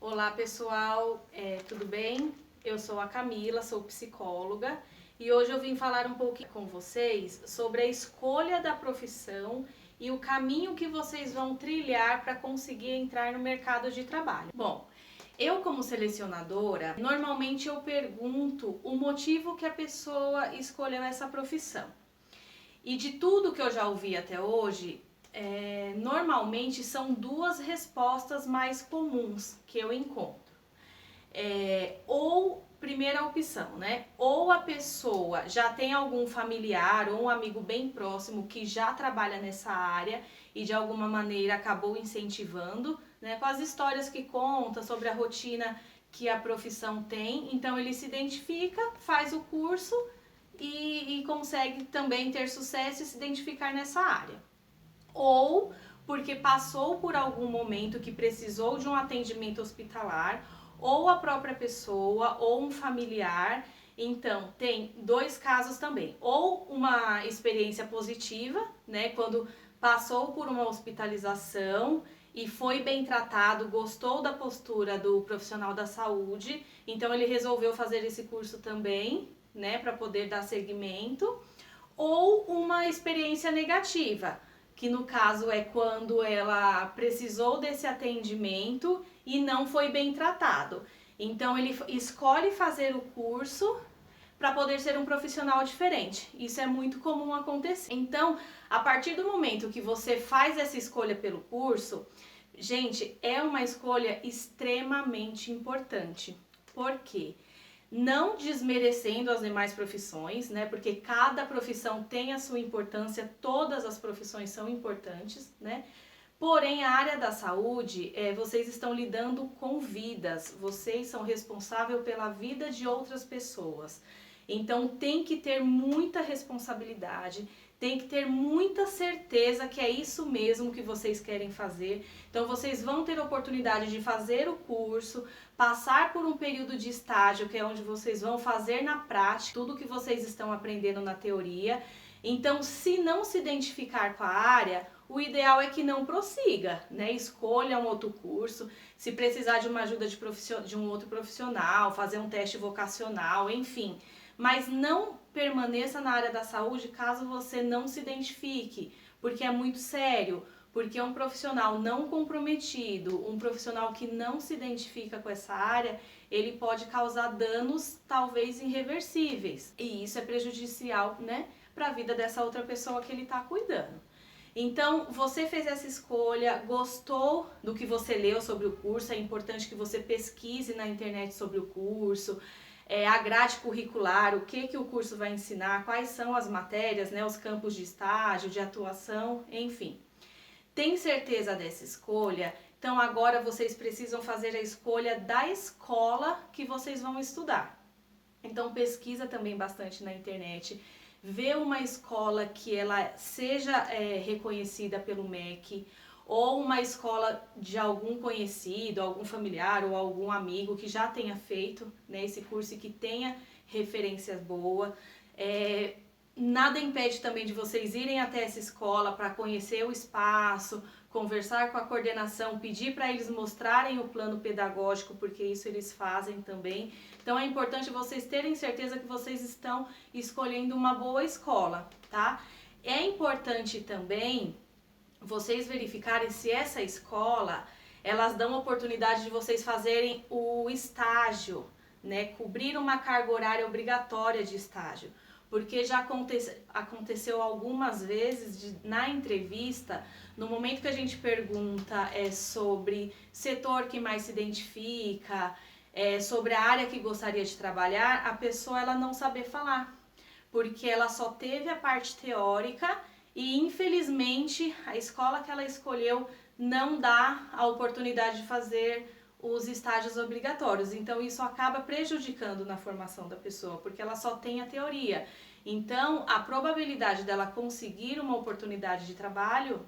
Olá pessoal, tudo bem? Eu sou a Camila, sou psicóloga e hoje eu vim falar um pouquinho com vocês sobre a escolha da profissão e o caminho que vocês vão trilhar para conseguir entrar no mercado de trabalho. Bom, eu como selecionadora, normalmente eu pergunto o motivo que a pessoa escolheu essa profissão. E de tudo que eu já ouvi até hoje, normalmente são duas respostas mais comuns que eu encontro. Ou, primeira opção, né? Ou a pessoa já tem algum familiar ou um amigo bem próximo que já trabalha nessa área e de alguma maneira acabou incentivando, né? Com as histórias que conta sobre a rotina que a profissão tem. Então ele se identifica, faz o curso e consegue também ter sucesso e se identificar nessa área. Ou porque passou por algum momento que precisou de um atendimento hospitalar, ou a própria pessoa, ou um familiar. Então, tem dois casos também. Ou uma experiência positiva, né, quando passou por uma hospitalização e foi bem tratado, gostou da postura do profissional da saúde, então ele resolveu fazer esse curso também, né, para poder dar seguimento. Ou uma experiência negativa, que no caso é quando ela precisou desse atendimento e não foi bem tratado. Então ele escolhe fazer o curso para poder ser um profissional diferente. Isso é muito comum acontecer. Então, a partir do momento que você faz essa escolha pelo curso, gente, é uma escolha extremamente importante. Por quê? Não desmerecendo as demais profissões, né? Porque cada profissão tem a sua importância, todas as profissões são importantes, né? Porém, a área da saúde, vocês estão lidando com vidas, vocês são responsáveis pela vida de outras pessoas. Então, tem que ter muita responsabilidade, tem que ter muita certeza que é isso mesmo que vocês querem fazer. Então, vocês vão ter oportunidade de fazer o curso, passar por um período de estágio, que é onde vocês vão fazer na prática tudo que vocês estão aprendendo na teoria. Então, se não se identificar com a área, o ideal é que não prossiga, né? Escolha um outro curso, se precisar de uma ajuda de um outro profissional, fazer um teste vocacional, enfim. Mas não permaneça na área da saúde caso você não se identifique, porque é muito sério, porque um profissional não comprometido, um profissional que não se identifica com essa área, ele pode causar danos talvez irreversíveis. E isso é prejudicial, né, para a vida dessa outra pessoa que ele está cuidando. Então, você fez essa escolha, gostou do que você leu sobre o curso, é importante que você pesquise na internet sobre o curso, a grade curricular, o que o curso vai ensinar, quais são as matérias, né, os campos de estágio, de atuação, enfim. Tem certeza dessa escolha? Então agora vocês precisam fazer a escolha da escola que vocês vão estudar. Então pesquisa também bastante na internet, vê uma escola que ela seja reconhecida pelo MEC, ou uma escola de algum conhecido, algum familiar ou algum amigo que já tenha feito, né, esse curso e que tenha referências boas. Nada impede também de vocês irem até essa escola para conhecer o espaço, conversar com a coordenação, pedir para eles mostrarem o plano pedagógico, porque isso eles fazem também. Então é importante vocês terem certeza que vocês estão escolhendo uma boa escola, tá? É importante também vocês verificarem se essa escola, elas dão oportunidade de vocês fazerem o estágio, né? Cobrir uma carga horária obrigatória de estágio. Porque já aconteceu algumas vezes na entrevista, no momento que a gente pergunta sobre setor que mais se identifica, sobre a área que gostaria de trabalhar, a pessoa ela não saber falar, porque ela só teve a parte teórica e infelizmente a escola que ela escolheu não dá a oportunidade de fazer os estágios obrigatórios. Então isso acaba prejudicando na formação da pessoa, porque ela só tem a teoria. Então a probabilidade dela conseguir uma oportunidade de trabalho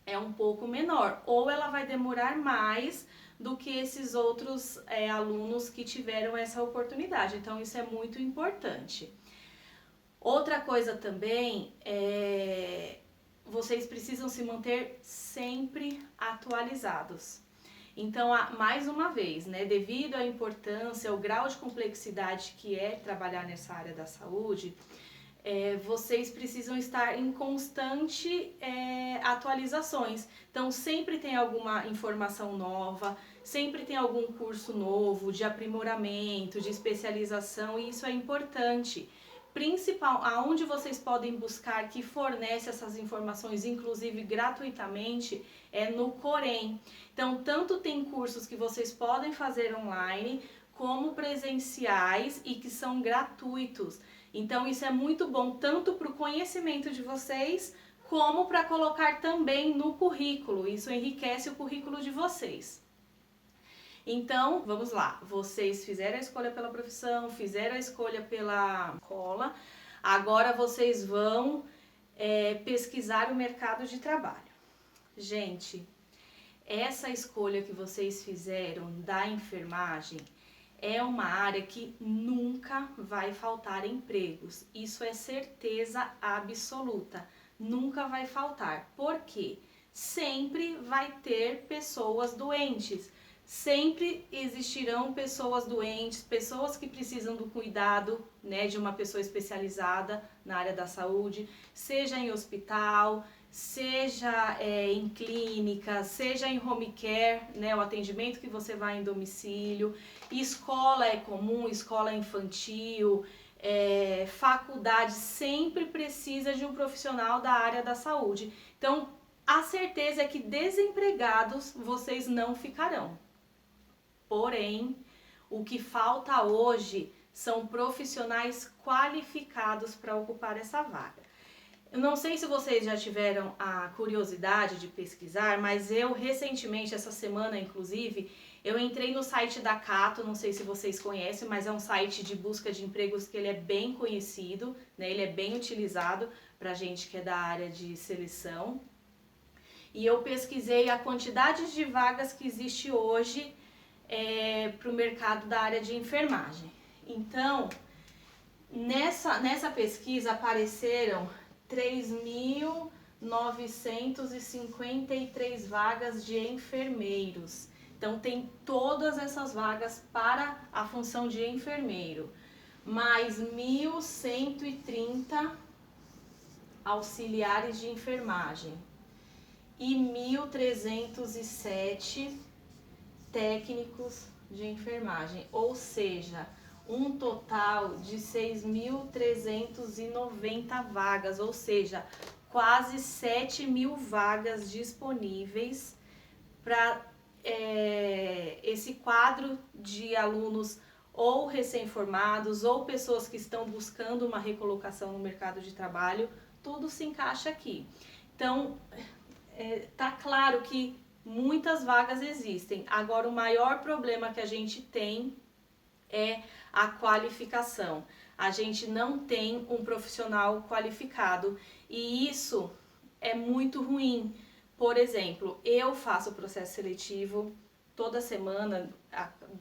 é um pouco menor, ou ela vai demorar mais do que esses outros alunos que tiveram essa oportunidade. Então isso é muito importante. Outra coisa também vocês precisam se manter sempre atualizados. Então, mais uma vez, né, devido à importância, ao grau de complexidade que é trabalhar nessa área da saúde, vocês precisam estar em constante atualizações. Então, sempre tem alguma informação nova, sempre tem algum curso novo de aprimoramento, de especialização, e isso é importante. Principal, aonde vocês podem buscar que fornece essas informações, inclusive gratuitamente, é no Corém. Então, tanto tem cursos que vocês podem fazer online, como presenciais e que são gratuitos. Então, isso é muito bom, tanto para o conhecimento de vocês, como para colocar também no currículo. Isso enriquece o currículo de vocês. Então, vamos lá, vocês fizeram a escolha pela profissão, fizeram a escolha pela escola, agora vocês vão pesquisar o mercado de trabalho. Gente, essa escolha que vocês fizeram da enfermagem é uma área que nunca vai faltar empregos, isso é certeza absoluta, nunca vai faltar. Por quê? Sempre vai ter pessoas doentes. Sempre existirão pessoas doentes, pessoas que precisam do cuidado, né, de uma pessoa especializada na área da saúde, seja em hospital, seja em clínica, seja em home care, né, o atendimento que você vai em domicílio, escola é comum, escola infantil, faculdade sempre precisa de um profissional da área da saúde. Então, a certeza é que desempregados vocês não ficarão. Porém, o que falta hoje são profissionais qualificados para ocupar essa vaga. Eu não sei se vocês já tiveram a curiosidade de pesquisar, mas eu recentemente, essa semana inclusive, eu entrei no site da Cato, não sei se vocês conhecem, mas é um site de busca de empregos que ele é bem conhecido, né? Ele é bem utilizado para gente que é da área de seleção. E eu pesquisei a quantidade de vagas que existe hoje para o mercado da área de enfermagem. Então, nessa pesquisa apareceram 3.953 vagas de enfermeiros. Então, tem todas essas vagas para a função de enfermeiro, mais 1.130 auxiliares de enfermagem e 1.307 técnicos de enfermagem, ou seja, um total de 6.390 vagas, ou seja, quase 7.000 vagas disponíveis para esse quadro de alunos ou recém-formados ou pessoas que estão buscando uma recolocação no mercado de trabalho, tudo se encaixa aqui. Então, tá claro que muitas vagas existem. Agora, o maior problema que a gente tem é a qualificação. A gente não tem um profissional qualificado e isso é muito ruim. Por exemplo, eu faço o processo seletivo toda semana,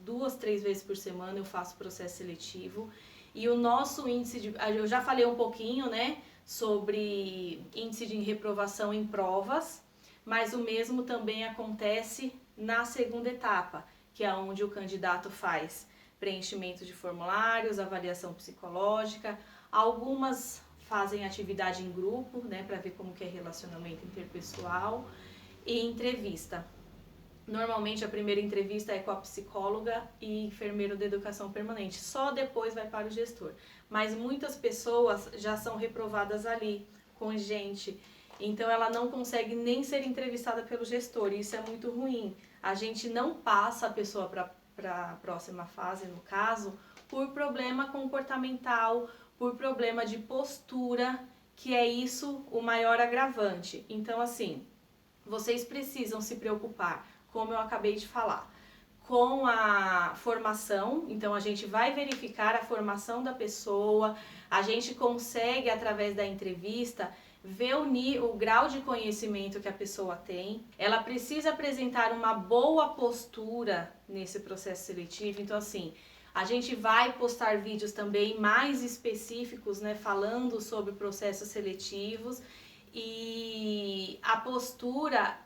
2, 3 vezes por semana eu faço processo seletivo e o nosso índice de... Eu já falei um pouquinho, né, sobre índice de reprovação em provas, mas o mesmo também acontece na segunda etapa, que é onde o candidato faz preenchimento de formulários, avaliação psicológica, algumas fazem atividade em grupo, né, para ver como que é relacionamento interpessoal, e entrevista. Normalmente a primeira entrevista é com a psicóloga e enfermeiro da educação permanente, só depois vai para o gestor. Mas muitas pessoas já são reprovadas ali, com gente, então ela não consegue nem ser entrevistada pelo gestor, e isso é muito ruim. A gente não passa a pessoa para a próxima fase, no caso, por problema comportamental, por problema de postura, que é isso o maior agravante. Então, assim, vocês precisam se preocupar, como eu acabei de falar, com a formação. Então, a gente vai verificar a formação da pessoa, a gente consegue, através da entrevista, ver o grau de conhecimento que a pessoa tem. Ela precisa apresentar uma boa postura nesse processo seletivo. Então, assim, a gente vai postar vídeos também mais específicos, né, falando sobre processos seletivos, e a postura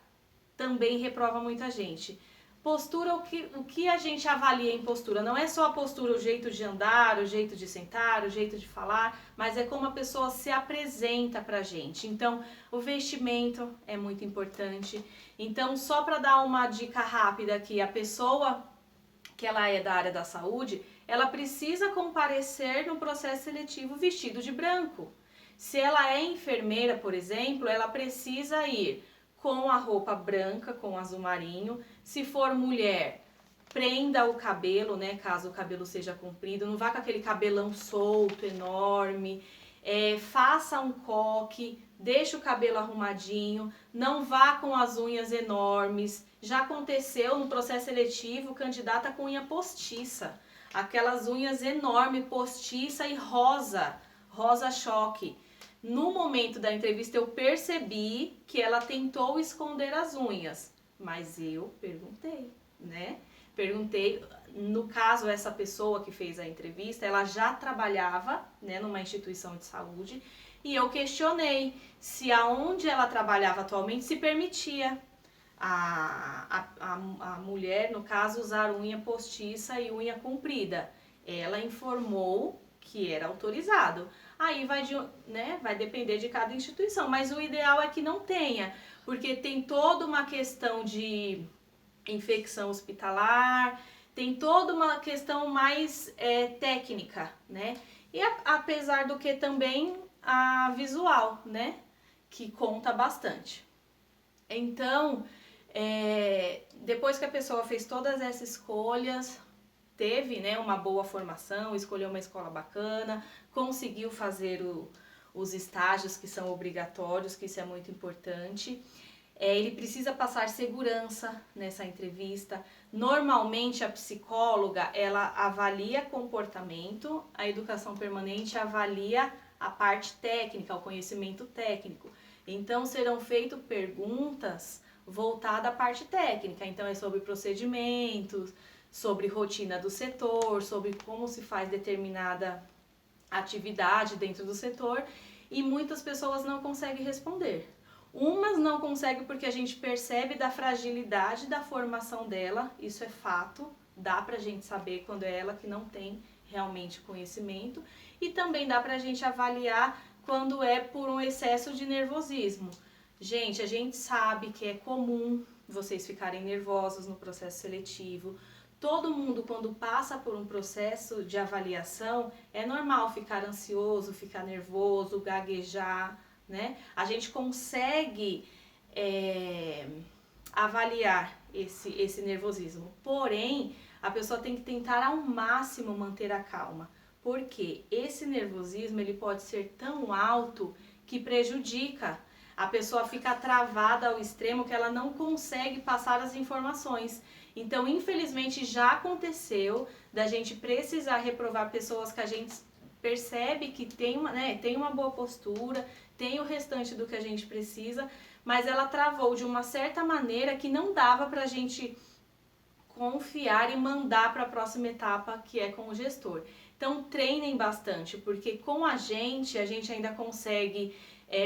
também reprova muita gente. Postura, o que a gente avalia em postura? Não é só a postura, o jeito de andar, o jeito de sentar, o jeito de falar, mas é como a pessoa se apresenta pra gente. Então, o vestimento é muito importante. Então, só para dar uma dica rápida aqui, a pessoa que ela é da área da saúde, ela precisa comparecer no processo seletivo vestido de branco. Se ela é enfermeira, por exemplo, ela precisa ir com a roupa branca, com azul marinho. Se for mulher, prenda o cabelo, né, caso o cabelo seja comprido, não vá com aquele cabelão solto, enorme. Faça um coque, deixe o cabelo arrumadinho, não vá com as unhas enormes. Já aconteceu no processo seletivo, candidata com unha postiça, aquelas unhas enormes, postiça e rosa, rosa choque. No momento da entrevista eu percebi que ela tentou esconder as unhas, mas eu perguntei, né? Perguntei, no caso essa pessoa que fez a entrevista, ela já trabalhava, né, numa instituição de saúde, e eu questionei se aonde ela trabalhava atualmente se permitia a mulher, no caso, usar unha postiça e unha comprida. Ela informou que era autorizado. Aí vai depender de cada instituição, mas o ideal é que não tenha, porque tem toda uma questão de infecção hospitalar, tem toda uma questão mais técnica, né? E apesar do que também a visual, né? Que conta bastante. Então, depois que a pessoa fez todas essas escolhas, teve, né, uma boa formação, escolheu uma escola bacana, conseguiu fazer os estágios que são obrigatórios, que isso é muito importante. Ele precisa passar segurança nessa entrevista. Normalmente a psicóloga, ela avalia comportamento, a educação permanente avalia a parte técnica, o conhecimento técnico. Então serão feitas perguntas voltadas à parte técnica. Então é sobre procedimentos, sobre rotina do setor, sobre como se faz determinada atividade dentro do setor, e muitas pessoas não conseguem responder. Umas não conseguem porque a gente percebe da fragilidade da formação dela, isso é fato, dá pra gente saber quando é ela que não tem realmente conhecimento, e também dá pra gente avaliar quando é por um excesso de nervosismo. Gente, a gente sabe que é comum vocês ficarem nervosos no processo seletivo. Todo mundo, quando passa por um processo de avaliação, é normal ficar ansioso, ficar nervoso, gaguejar, né? A gente consegue avaliar esse nervosismo. Porém, a pessoa tem que tentar ao máximo manter a calma, porque esse nervosismo ele pode ser tão alto que prejudica. A pessoa fica travada ao extremo que ela não consegue passar as informações. Então, infelizmente, já aconteceu da gente precisar reprovar pessoas que a gente percebe que tem uma boa postura, tem o restante do que a gente precisa, mas ela travou de uma certa maneira que não dava pra gente confiar e mandar para a próxima etapa, que é com o gestor. Então, treinem bastante, porque com a gente ainda consegue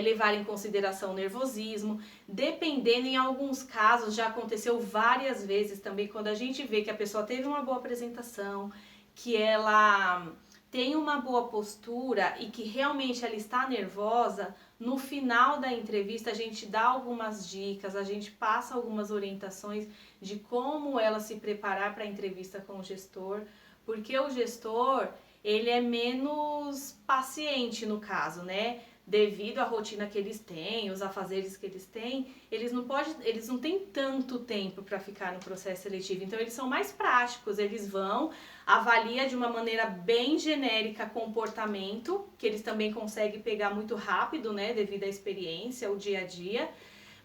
levar em consideração o nervosismo. Dependendo, em alguns casos, já aconteceu várias vezes também, quando a gente vê que a pessoa teve uma boa apresentação, que ela tem uma boa postura e que realmente ela está nervosa, no final da entrevista a gente dá algumas dicas, a gente passa algumas orientações de como ela se preparar para a entrevista com o gestor, porque o gestor, ele é menos paciente no caso, né? Devido à rotina que eles têm, os afazeres que eles têm, eles não têm tanto tempo para ficar no processo seletivo. Então eles são mais práticos, eles vão, avalia de uma maneira bem genérica comportamento, que eles também conseguem pegar muito rápido, né, devido à experiência, ao dia a dia.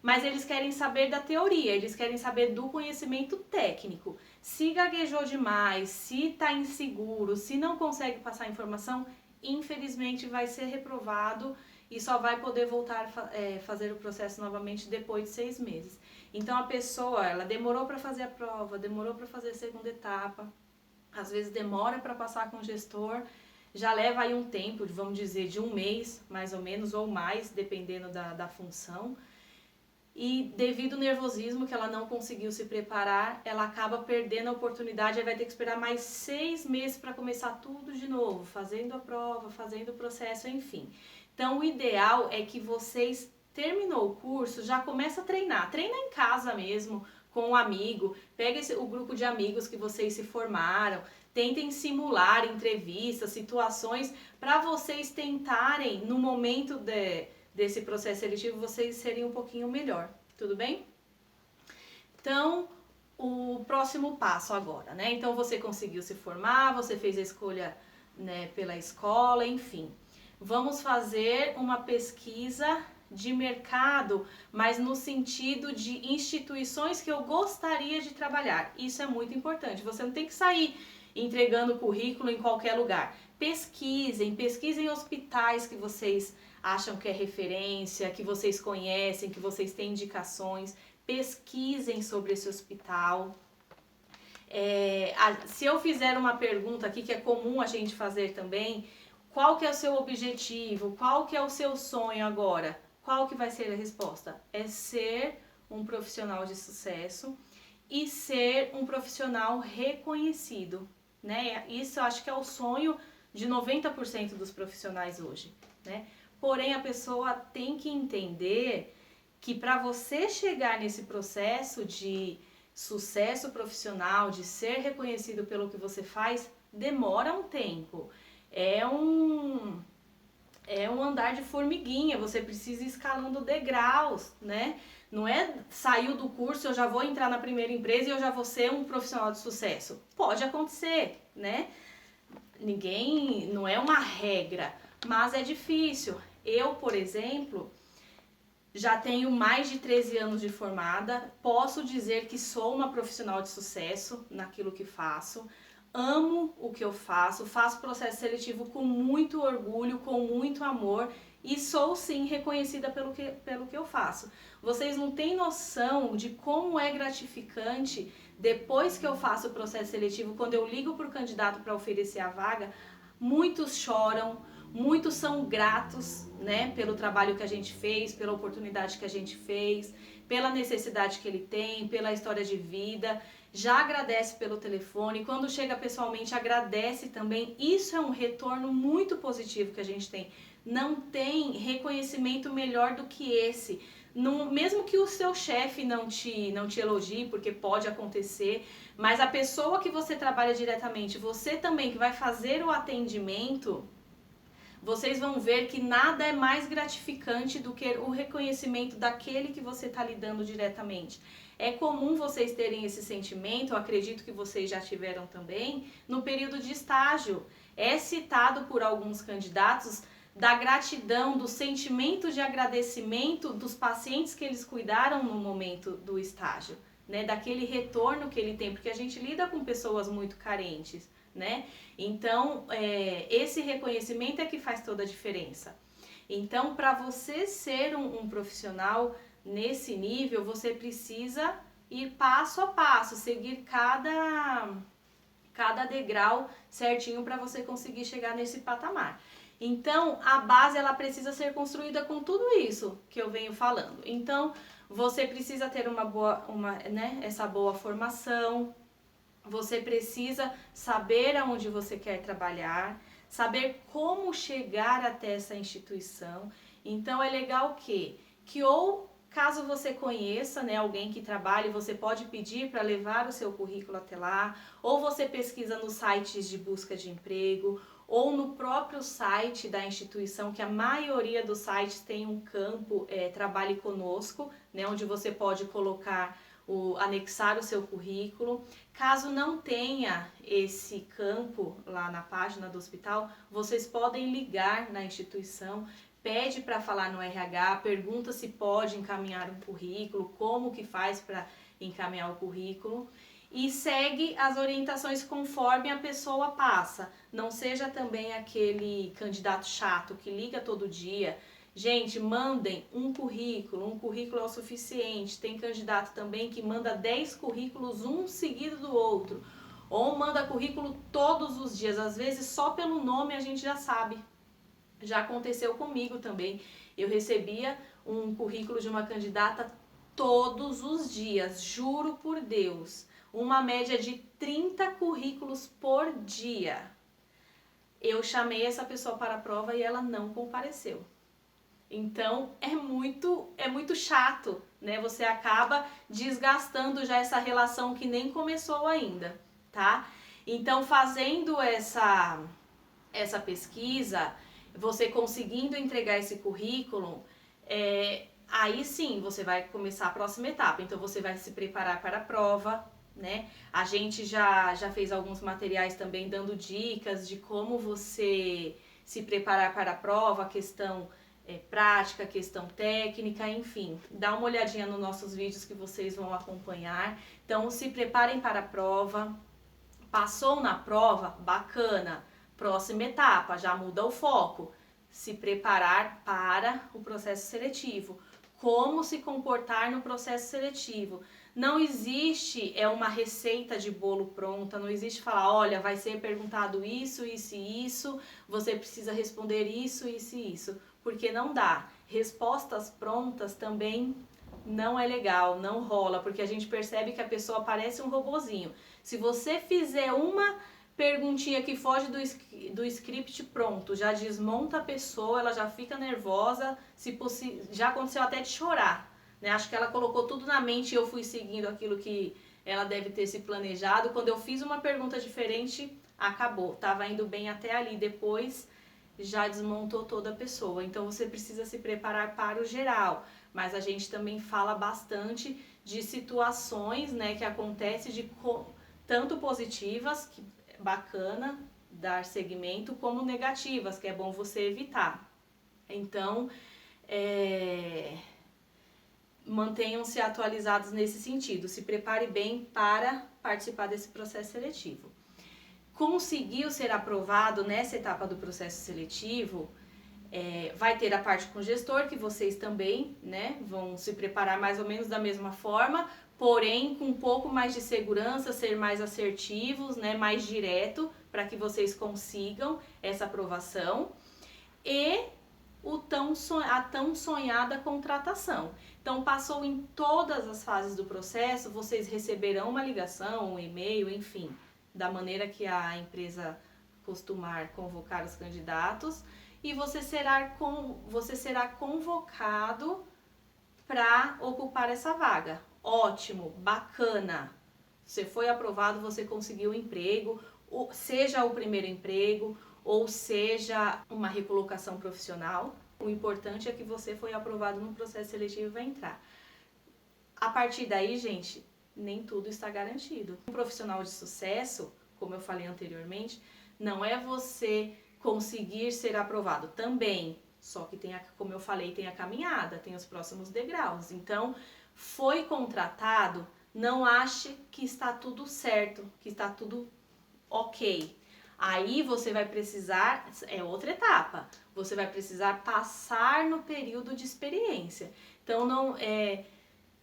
Mas eles querem saber da teoria, eles querem saber do conhecimento técnico. Se gaguejou demais, se está inseguro, se não consegue passar a informação, infelizmente vai ser reprovado e só vai poder voltar a fazer o processo novamente depois de 6 meses. Então a pessoa, ela demorou para fazer a prova, demorou para fazer a segunda etapa, às vezes demora para passar com o gestor, já leva aí um tempo, vamos dizer, de 1 mês, mais ou menos, ou mais, dependendo da função. e devido ao nervosismo que ela não conseguiu se preparar, ela acaba perdendo a oportunidade e vai ter que esperar mais 6 meses para começar tudo de novo, fazendo a prova, fazendo o processo, enfim. Então o ideal é que vocês, terminou o curso, já começa a treinar. Treina em casa mesmo, com um amigo, pega o grupo de amigos que vocês se formaram, tentem simular entrevistas, situações, para vocês tentarem, no momento desse processo seletivo, vocês serem um pouquinho melhor, tudo bem? Então, o próximo passo agora, né? Então, você conseguiu se formar, você fez a escolha, né, pela escola, enfim. Vamos fazer uma pesquisa de mercado, mas no sentido de instituições que eu gostaria de trabalhar. Isso é muito importante. Você não tem que sair entregando currículo em qualquer lugar. Pesquisem hospitais que vocês acham que é referência, que vocês conhecem, que vocês têm indicações. Pesquisem sobre esse hospital. Se eu fizer uma pergunta aqui, que é comum a gente fazer também, qual que é o seu objetivo? Qual que é o seu sonho agora? Qual que vai ser a resposta? É ser um profissional de sucesso e ser um profissional reconhecido, né? Isso eu acho que é o sonho de 90% dos profissionais hoje, né? Porém, a pessoa tem que entender que para você chegar nesse processo de sucesso profissional, de ser reconhecido pelo que você faz, demora um tempo. É um andar de formiguinha, você precisa ir escalando degraus, né? Não é saiu do curso, eu já vou entrar na primeira empresa e eu já vou ser um profissional de sucesso. Pode acontecer, né? Não é uma regra, mas é difícil. Eu, por exemplo, já tenho mais de 13 anos de formada, posso dizer que sou uma profissional de sucesso naquilo que faço. Amo o que eu faço processo seletivo com muito orgulho, com muito amor e sou sim reconhecida pelo que eu faço. Vocês não têm noção de como é gratificante depois que eu faço o processo seletivo, quando eu ligo para o candidato para oferecer a vaga, muitos choram, muitos são gratos, né, pelo trabalho que a gente fez, pela oportunidade que a gente fez, pela necessidade que ele tem, pela história de vida. Já agradece pelo telefone, quando chega pessoalmente agradece também. Isso é um retorno muito positivo que a gente tem. Não tem reconhecimento melhor do que esse. Não, mesmo que o seu chefe não te elogie, porque pode acontecer, mas a pessoa que você trabalha diretamente, você também que vai fazer o atendimento, vocês vão ver que nada é mais gratificante do que o reconhecimento daquele que você está lidando diretamente. É comum vocês terem esse sentimento, eu acredito que vocês já tiveram também, no período de estágio. É citado por alguns candidatos da gratidão, do sentimento de agradecimento dos pacientes que eles cuidaram no momento do estágio, né? Daquele retorno que ele tem, porque a gente lida com pessoas muito carentes, né? Então, esse reconhecimento é que faz toda a diferença. Então, para você ser um profissional nesse nível, você precisa ir passo a passo, seguir cada degrau certinho para você conseguir chegar nesse patamar. Então, a base ela precisa ser construída com tudo isso que eu venho falando. Então, você precisa ter essa boa formação, você precisa saber aonde você quer trabalhar, saber como chegar até essa instituição. Então, é legal que ou caso você conheça, né, alguém que trabalhe, você pode pedir para levar o seu currículo até lá, ou você pesquisa nos sites de busca de emprego, ou no próprio site da instituição, que a maioria dos sites tem um campo Trabalhe Conosco, né, onde você pode colocar, anexar o seu currículo. Caso não tenha esse campo lá na página do hospital, vocês podem ligar na instituição, pede para falar no RH, pergunta se pode encaminhar um currículo, como que faz para encaminhar o currículo e segue as orientações conforme a pessoa passa. Não seja também aquele candidato chato que liga todo dia. Gente, mandem um currículo é o suficiente. Tem candidato também que manda 10 currículos, um seguido do outro. Ou manda currículo todos os dias, às vezes só pelo nome a gente já sabe. Já aconteceu comigo também. Eu recebia um currículo de uma candidata todos os dias, juro por Deus, uma média de 30 currículos por dia. Eu chamei essa pessoa para a prova e ela não compareceu. Então é muito chato, né? Você acaba desgastando já essa relação que nem começou ainda, tá? Então fazendo essa pesquisa, você conseguindo entregar esse currículo, aí sim você vai começar a próxima etapa. Então você vai se preparar para a prova, né? A gente já fez alguns materiais também dando dicas de como você se preparar para a prova, a questão prática, questão técnica, enfim. Dá uma olhadinha nos nossos vídeos que vocês vão acompanhar. Então se preparem para a prova. Passou na prova, bacana. Próxima etapa, já muda o foco. Se preparar para o processo seletivo. Como se comportar no processo seletivo. Não existe uma receita de bolo pronta, não existe falar, olha, vai ser perguntado isso, isso e isso, você precisa responder isso, isso e isso, porque não dá. Respostas prontas também não é legal, não rola, porque a gente percebe que a pessoa parece um robozinho. Se você fizer uma perguntinha que foge do script, pronto, já desmonta a pessoa, ela já fica nervosa, já aconteceu até de chorar. Né? Acho que ela colocou tudo na mente e eu fui seguindo aquilo que ela deve ter se planejado. Quando eu fiz uma pergunta diferente, acabou. Tava indo bem até ali, depois já desmontou toda a pessoa. Então você precisa se preparar para o geral. Mas a gente também fala bastante de situações, né, que acontecem tanto positivas, que é bacana dar seguimento, como negativas, que é bom você evitar. Então, mantenham-se atualizados nesse sentido, se prepare bem para participar desse processo seletivo. Conseguiu ser aprovado nessa etapa do processo seletivo, vai ter a parte com o gestor, que vocês também, né, vão se preparar mais ou menos da mesma forma, porém com um pouco mais de segurança, ser mais assertivos, né, mais direto, para que vocês consigam essa aprovação. E a tão sonhada contratação. Então, passou em todas as fases do processo, vocês receberão uma ligação, um e-mail, enfim, da maneira que a empresa costumar convocar os candidatos, e você será convocado para ocupar essa vaga. Ótimo, bacana. Você foi aprovado, você conseguiu um emprego, seja o primeiro emprego, ou seja uma recolocação profissional. O importante é que você foi aprovado no processo seletivo e vai entrar. A partir daí, gente, nem tudo está garantido. Um profissional de sucesso, como eu falei anteriormente, não é você conseguir ser aprovado também, só que como eu falei, tem a caminhada, tem os próximos degraus. Então, foi contratado, não ache que está tudo certo, que está tudo ok. Aí você vai precisar, outra etapa, você vai precisar passar no período de experiência. Então,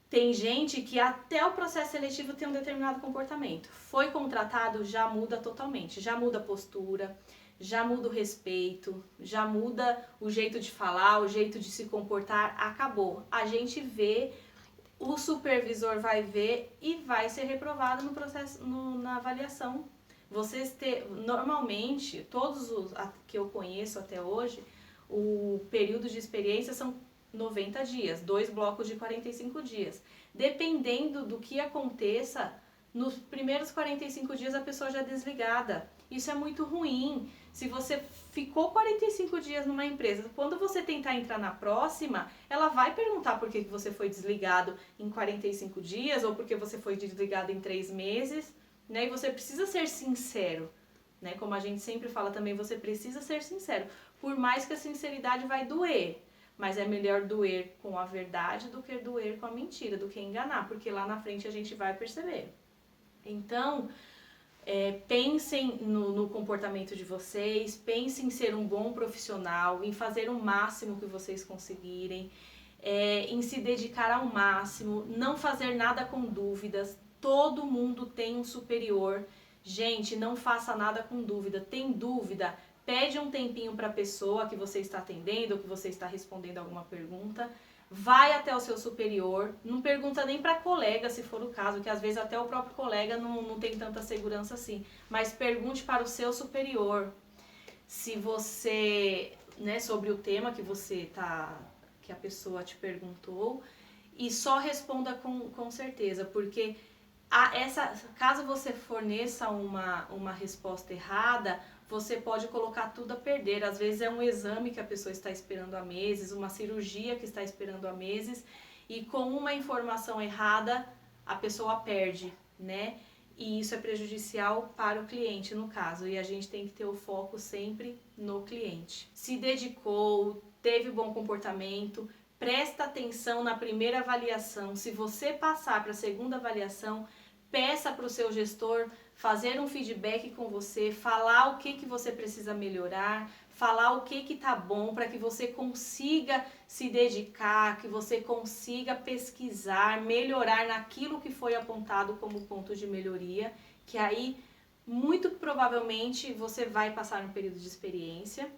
tem gente que até o processo seletivo tem um determinado comportamento. Foi contratado, já muda totalmente, já muda a postura, já muda o respeito, já muda o jeito de falar, o jeito de se comportar, acabou. A gente vê, o supervisor vai ver e vai ser reprovado no processo, na avaliação. Normalmente, todos os que eu conheço até hoje, o período de experiência são 90 dias, 2 blocos de 45 dias. Dependendo do que aconteça, nos primeiros 45 dias a pessoa já é desligada. Isso é muito ruim. Se você ficou 45 dias numa empresa, quando você tentar entrar na próxima, ela vai perguntar por que você foi desligado em 45 dias ou por que você foi desligado em 3 meses. Né? E você precisa ser sincero, né? Como a gente sempre fala também, você precisa ser sincero. Por mais que a sinceridade vai doer, mas é melhor doer com a verdade do que doer com a mentira, do que enganar, porque lá na frente a gente vai perceber. Então, pensem no comportamento de vocês, pensem em ser um bom profissional, em fazer o máximo que vocês conseguirem, em se dedicar ao máximo, não fazer nada com dúvidas. Todo mundo tem um superior. Gente, não faça nada com dúvida. Tem dúvida? Pede um tempinho para a pessoa que você está atendendo ou que você está respondendo alguma pergunta. vai até o seu superior, não pergunta nem para colega se for o caso, que às vezes até o próprio colega não tem tanta segurança assim, mas pergunte para o seu superior se você, né, sobre o tema que a pessoa te perguntou, e só responda com certeza, porque caso você forneça uma resposta errada, você pode colocar tudo a perder. Às vezes é um exame que a pessoa está esperando há meses, uma cirurgia que está esperando há meses, e com uma informação errada a pessoa perde, né? E isso é prejudicial para o cliente, no caso, e a gente tem que ter o foco sempre no cliente. Se dedicou, teve bom comportamento, presta atenção na primeira avaliação. Se você passar para a segunda avaliação, peça para o seu gestor fazer um feedback com você, falar o que você precisa melhorar, falar o que tá bom para que você consiga se dedicar, que você consiga pesquisar, melhorar naquilo que foi apontado como ponto de melhoria, que aí muito provavelmente você vai passar um período de experiência.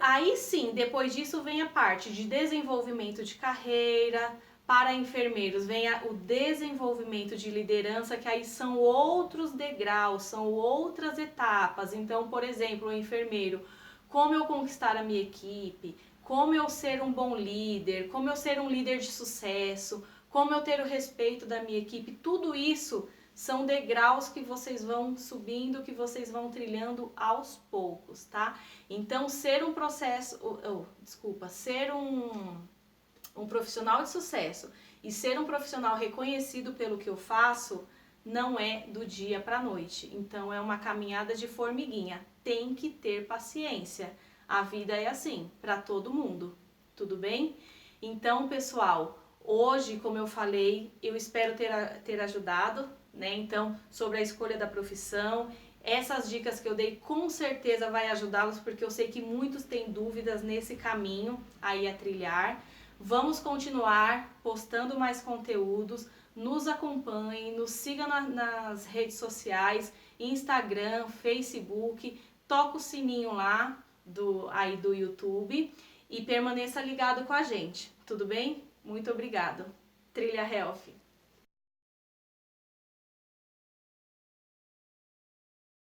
Aí sim, depois disso vem a parte de desenvolvimento de carreira. Para enfermeiros vem o desenvolvimento de liderança, que aí são outros degraus, são outras etapas. Então, por exemplo, o enfermeiro, como eu conquistar a minha equipe, como eu ser um bom líder, como eu ser um líder de sucesso, como eu ter o respeito da minha equipe, tudo isso são degraus que vocês vão subindo, que vocês vão trilhando aos poucos, tá? Então, ser um profissional de sucesso e ser um profissional reconhecido pelo que eu faço não é do dia para a noite. Então, é uma caminhada de formiguinha. Tem que ter paciência. A vida é assim, para todo mundo. Tudo bem? Então, pessoal, hoje, como eu falei, eu espero ter ajudado, né? Então, sobre a escolha da profissão, essas dicas que eu dei com certeza vai ajudá-los, porque eu sei que muitos têm dúvidas nesse caminho aí a trilhar. Vamos continuar postando mais conteúdos, nos acompanhem, nos sigam nas redes sociais, Instagram, Facebook, toca o sininho lá do YouTube e permaneça ligado com a gente, tudo bem? Muito obrigado. Trilha Health.